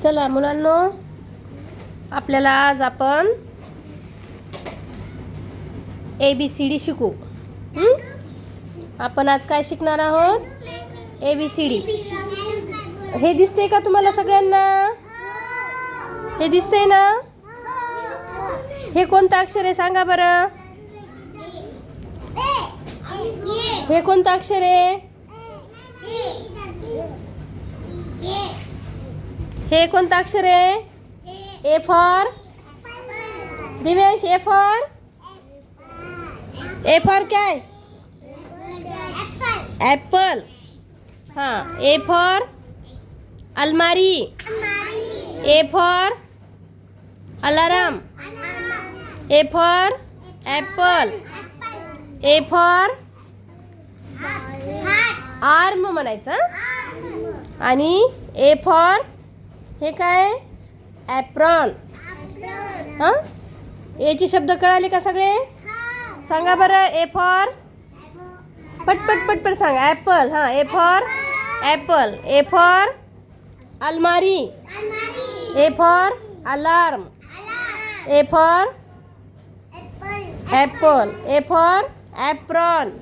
चला मुलांनो, आपल्याला आज आपण ABCD शिकू. आपण आज काय शिकणार आहोत? ABCD. हे दिसते का तुम्हाला सगळ्यांना? हे दिसते ना? हे कोणतं अक्षर आहे सांगा बरं? हे कोणतं अक्षर आहे? हे कोणतं अक्षर आहे? A for Divesh. A for काय? ॲपल. हां. A फॉर अलमारी. A for alarm. A for Apple. A for arm म्हणायचं. आणि A फॉर हे काय? ॲप्रॉन. हां. एचे शब्द कळाले का सगळे? सांगा बरं. A फॉर पटपट सांगा. ॲपल. हां. A for Apple. A for अलमारी. A for alarm. A for Apple. A for apron.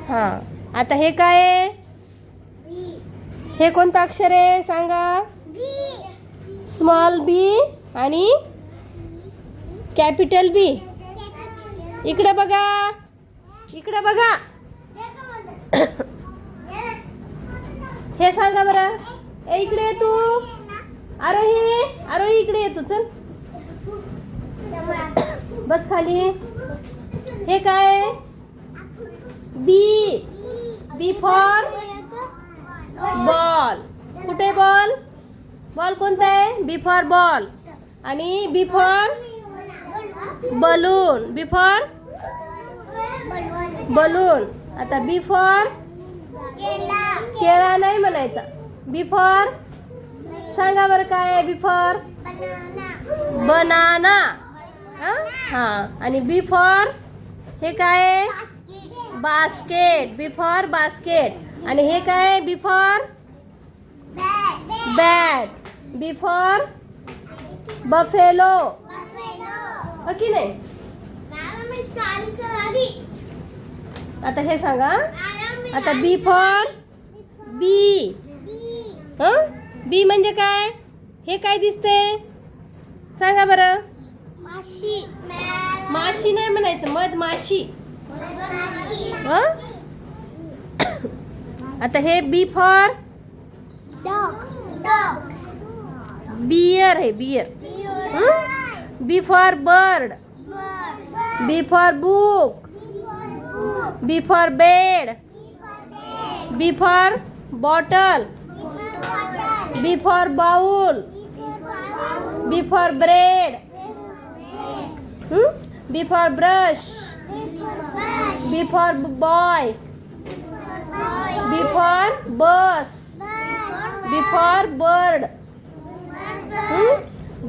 हां. आता हे काय आहे? हे कोणतं अक्षर आहे सांगा? स्मॉल बी आणि कॅपिटल बी. इकडे बघा, इकडे बघा. हे सांगा बरं. ए इकडे ये तू. आरोही इकडे ये तू. चल बस खाली. हे काय? B for ball. कुठे बॉल? बॉल कोणता आहे? B for ball. आणि B for balloon. B for balloon. आता बी फॉर केळा नाही म्हणायचा. बी फॉर सांगा बरं काय आहे? B for banana. हां. आणि बी फॉर हे काय? बास्केट. B for basket. आणि हे काय? B for bat. B for buffalo. हो की नाही? आता हे सांगा. आता बी फॉर बी. बी म्हणजे काय? हे काय दिसते सांगा बरं? माशी नाही म्हणायचं. मधमाशी. आता हे बी फॉर बियर आहे. Bear. B for bird. B for book. B for bed. B for bottle. B for bowl. B for bread. B for brush. B for boy. B for bus. B for bird.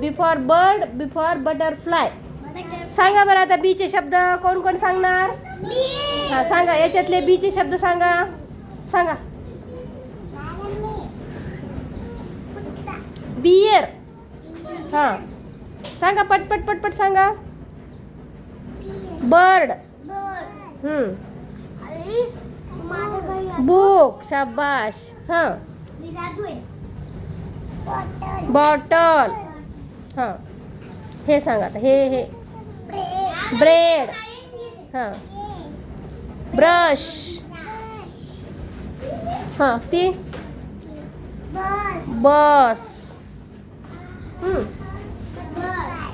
B for bird. B for butterfly. सांगा बरं आता बीचे शब्द कोण कोण सांगणार? हां सांगा. याच्यातले बीचे शब्द सांगा. सांगा. बियर. हां सांगा. पटपट सांगा. बर्ड. बुक. शाबाश. हां. बॉटल. हां. हे सांगा आता. हे ब्रेड. हां. ब्रश. हां. ती बस.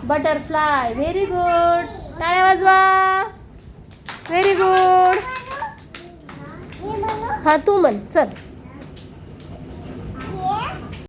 बटरफ्लाय. Very good. टाळ्या वाजवा. Very good. हां तू म्हण. चल.